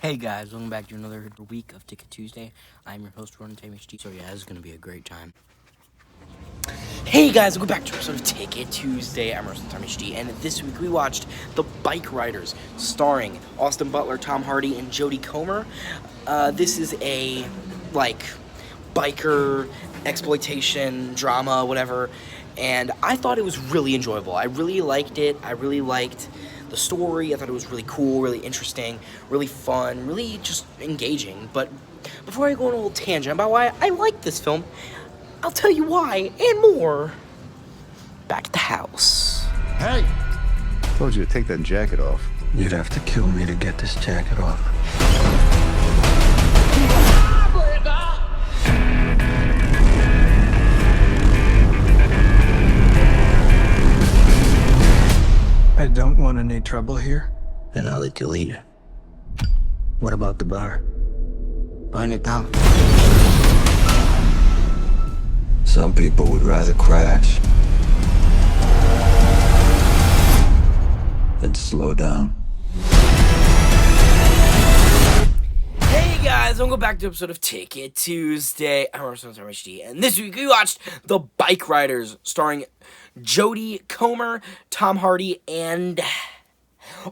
Hey guys, welcome back to another week of Ticket Tuesday. I'm your host, Ron Time HD. So yeah, this is gonna be a great time. Hey guys, welcome back to episode of Ticket Tuesday. I'm Russell Time HD, and this week we watched The Bikeriders, starring Austin Butler, Tom Hardy, and Jodie Comer. This is a biker exploitation drama, whatever, and I thought it was really enjoyable. I really liked it. I really liked the story. I thought it was really cool, really interesting, really fun, really just engaging. But before I go on a little tangent about why I like this film, I'll tell you why and more back at the house. Hey! Told you to take that jacket off. You'd have to kill me to get this jacket off. I don't want any trouble here. Then I'll let you lead. What about the bar? Burn it down. Some people would rather crash than slow down. Hey guys, welcome back to an episode of Ticket Tuesday. I'm Russell Time HD, and this week we watched The Bikeriders, starring Jodie Comer, Tom Hardy, and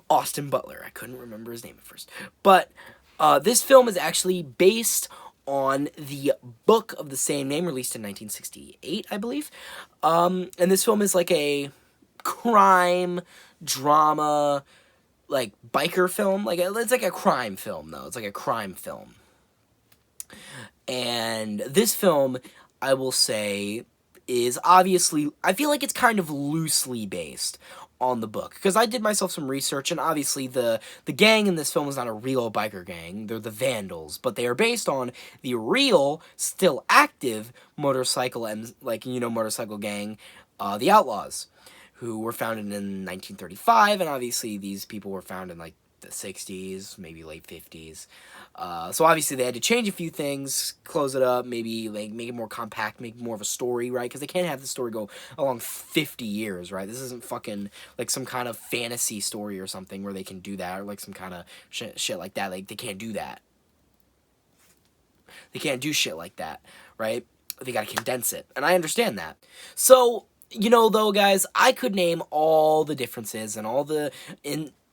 Austin Butler. I couldn't remember his name at first. But this film is actually based on the book of the same name, released in 1968, I believe. And this film is like a crime drama, like biker film. It's like a crime film, though. It's like a crime film. And this film, I will say, is obviously, I feel like it's kind of loosely based on the book, because I did myself some research, and obviously the gang in this film is not a real biker gang. They're the Vandals, but they are based on the real, still active motorcycle motorcycle gang, the Outlaws, who were founded in 1935, and obviously these people were found in like the 60s, maybe late 50s. So obviously they had to change a few things, close it up, maybe like make it more compact, make more of a story, right? Because they can't have the story go along 50 years, right? This isn't fucking like some kind of fantasy story or something where they can do that, or like some kind of shit like that. Like, they can't do that. They can't do shit like that, right? They gotta condense it, and I understand that. So, though, guys, I could name all the differences and all the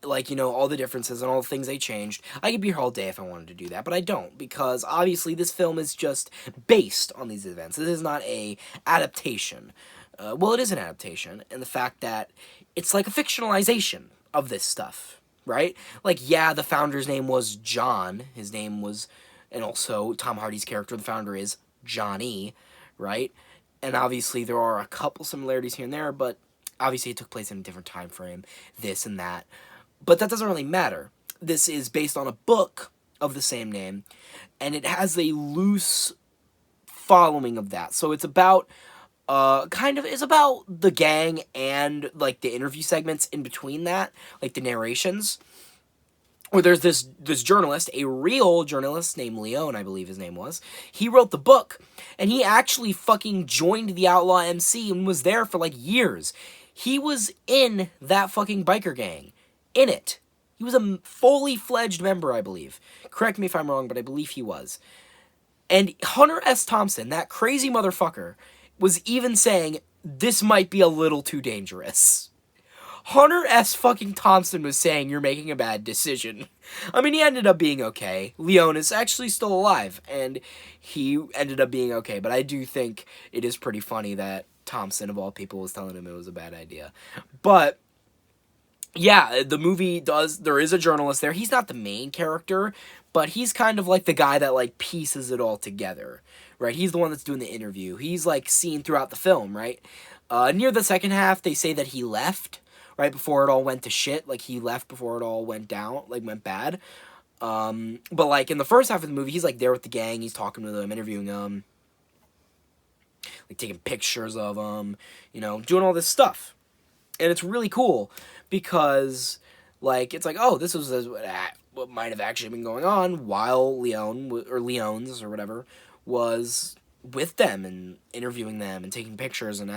all the differences and all the things they changed. I could be here all day if I wanted to do that, but I don't, because obviously this film is just based on these events. This is not a adaptation. Well, it is an adaptation, in the fact that it's like a fictionalization of this stuff, right? Like, yeah, the founder's name was John. His name was, and also Tom Hardy's character, the founder, is Johnny, right? And obviously there are a couple similarities here and there, but obviously it took place in a different time frame, this and that. But that doesn't really matter. This is based on a book of the same name, and it has a loose following of that. So it's about, it's about the gang and, like, the interview segments in between that, like the narrations, where there's this journalist, a real journalist named Leon, I believe his name was. He wrote the book, and he actually fucking joined the Outlaw MC and was there for, like, years. He was in that fucking biker gang. In it. He was a fully fledged member, I believe. Correct me if I'm wrong, but I believe he was. And Hunter S. Thompson, that crazy motherfucker, was even saying, this might be a little too dangerous. Hunter S. fucking Thompson was saying, you're making a bad decision. I mean, he ended up being okay. Leon is actually still alive, and he ended up being okay. But I do think it is pretty funny that Thompson, of all people, was telling him it was a bad idea. But yeah, the movie there is a journalist there. He's not the main character, but he's kind of like the guy that, like, pieces it all together, right? He's the one that's doing the interview. He's, like, seen throughout the film, right? Near the second half, they say that he left right before it all went to shit. Like, he left before it all went down, like, went bad. But, like, in the first half of the movie, he's, like, there with the gang. He's talking to them, interviewing them, like, taking pictures of them, doing all this stuff. And it's really cool, because, like, it's like, oh, this was what might have actually been going on while Leon's or whatever was with them and interviewing them and taking pictures and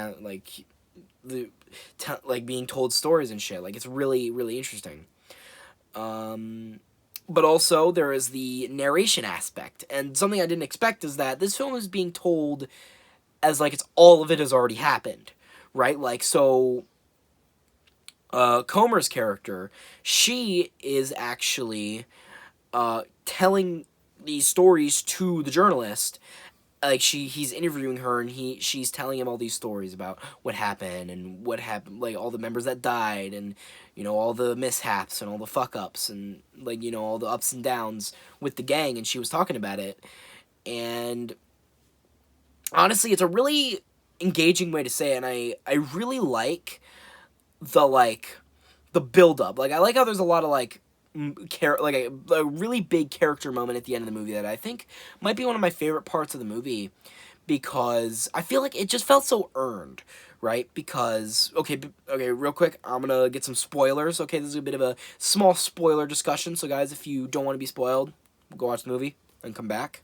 being told stories and shit. Like, it's really, really interesting. But also, there is the narration aspect. And something I didn't expect is that this film is being told as, like, it's all of it has already happened. Right? Like, so, Comer's character, she is actually, telling these stories to the journalist. Like, he's interviewing her, and she's telling him all these stories about what happened, like, all the members that died, and, you know, all the mishaps, and all the fuck-ups, and, like, you know, all the ups and downs with the gang, and she was talking about it, and, honestly, it's a really engaging way to say it, and I really like the build-up. Like, I like how there's a lot of, like, like a really big character moment at the end of the movie that I think might be one of my favorite parts of the movie, because I feel like it just felt so earned, right? Because, okay, real quick, I'm gonna get some spoilers. Okay, this is a bit of a small spoiler discussion, so guys, if you don't want to be spoiled, go watch the movie and come back.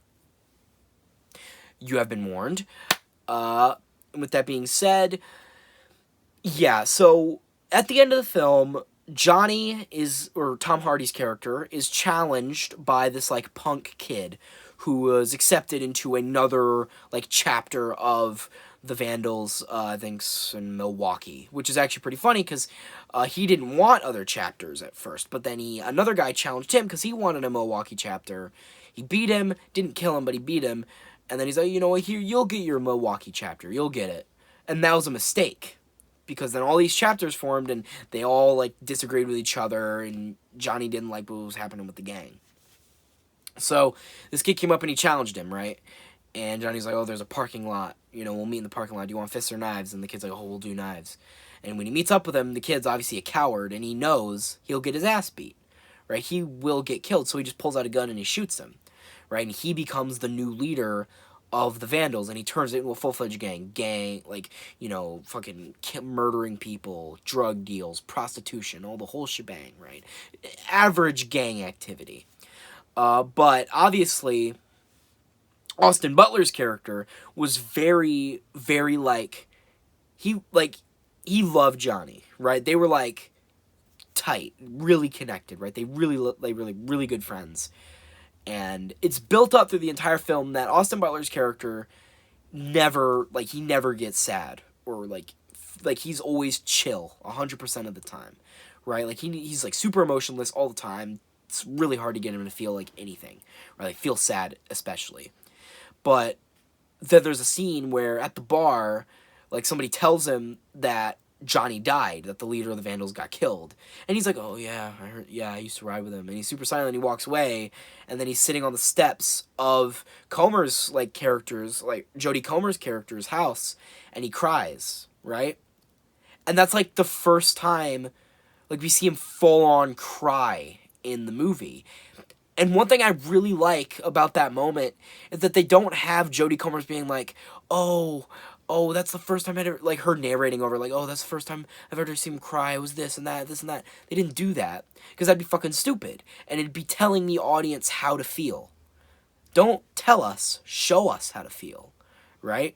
You have been warned. With that being said, yeah, so at the end of the film, Tom Hardy's character, is challenged by this, like, punk kid who was accepted into another, like, chapter of the Vandals, I think, in Milwaukee, which is actually pretty funny, because he didn't want other chapters at first, but then another guy challenged him, because he wanted a Milwaukee chapter. He beat him, didn't kill him, but he beat him, and then he's like, you know what, here, you'll get your Milwaukee chapter, you'll get it. And that was a mistake, because then all these chapters formed, and they all, like, disagreed with each other, and Johnny didn't like what was happening with the gang. So, this kid came up and he challenged him, right? And Johnny's like, oh, there's a parking lot, you know, we'll meet in the parking lot, do you want fists or knives? And the kid's like, oh, we'll do knives. And when he meets up with him, the kid's obviously a coward, and he knows he'll get his ass beat, right? He will get killed, so he just pulls out a gun and he shoots him, right? And he becomes the new leader of the Vandals, and he turns it into a full-fledged gang, like, you know, fucking murdering people, drug deals, prostitution, all the whole shebang, right? Average gang activity. But obviously, Austin Butler's character was very, very, he loved Johnny, right? They were, like, tight, really connected, right? They really good friends. And it's built up through the entire film that Austin Butler's character never gets sad, or like he's always chill 100% of the time, right? Like he's like super emotionless all the time. It's really hard to get him to feel like anything, right? Like feel sad especially. But then there's a scene where at the bar, like somebody tells him that Johnny died, that the leader of the Vandals got killed. And he's like, oh yeah, I heard, yeah, I used to ride with him. And he's super silent, he walks away, and then he's sitting on the steps of Comer's, like, character's, like, Jodie Comer's character's house, and he cries, right? And that's, like, the first time, like, we see him full-on cry in the movie. And one thing I really like about that moment is that they don't have Jodie Comer's being like, oh, that's the first time I ever, like, her narrating over, like, oh, that's the first time I've ever seen him cry, it was this and that. They didn't do that, because that'd be fucking stupid, and it'd be telling the audience how to feel. Don't tell us, show us how to feel, right?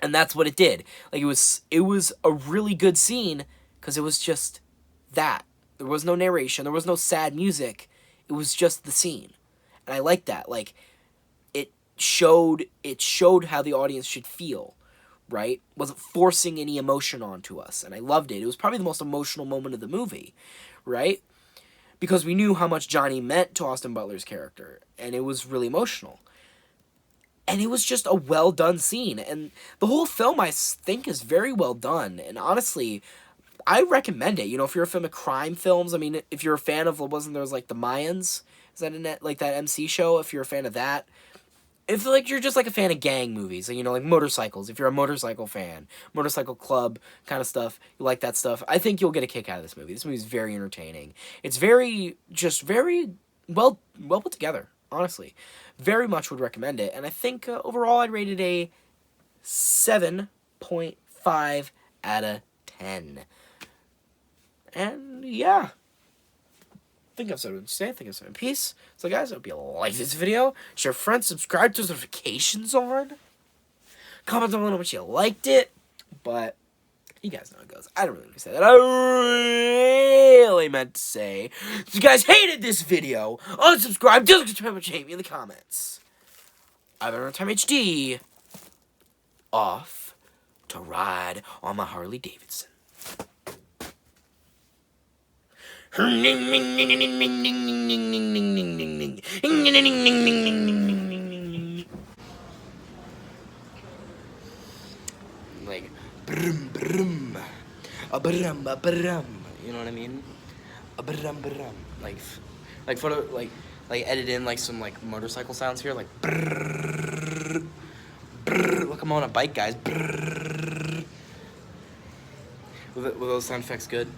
And that's what it did. Like, it was a really good scene, because it was just that. There was no narration, there was no sad music, it was just the scene. And I like that, like, it showed how the audience should feel, right? Wasn't forcing any emotion onto us, and I loved it. It was probably the most emotional moment of the movie, right? Because we knew how much Johnny meant to Austin Butler's character, and it was really emotional. And it was just a well-done scene, and the whole film, I think, is very well done, and honestly, I recommend it. You know, if you're a fan of crime films, I mean, if you're a fan of, wasn't there, like, The Mayans? Is that like that MC show? If you're a fan of that, if, like, you're just, like, a fan of gang movies, you know, like motorcycles, if you're a motorcycle fan, motorcycle club kind of stuff, you like that stuff, I think you'll get a kick out of this movie. This movie's very entertaining. It's very well put together, honestly. Very much would recommend it, and I think overall I'd rate it a 7.5 out of 10. And, yeah. I think I've said what to say. I think I've said in peace. So, guys, I hope you like this video. Share with friends. Subscribe to notifications on. Comment down below how much you liked it. But, You guys know how it goes. I don't really want to say that. I really meant to say, if you guys hated this video, unsubscribe, disrespect, hate me in the comments. I've been Time HD. Off to ride on my Harley Davidson. Like, brum brum, a brum a brum. You know what I mean? A brum brum. Like photo, like edit in like some like motorcycle sounds here, like brrrr, brrrr. Look, I'm on a bike, guys. Brrrr. Were those sound effects good?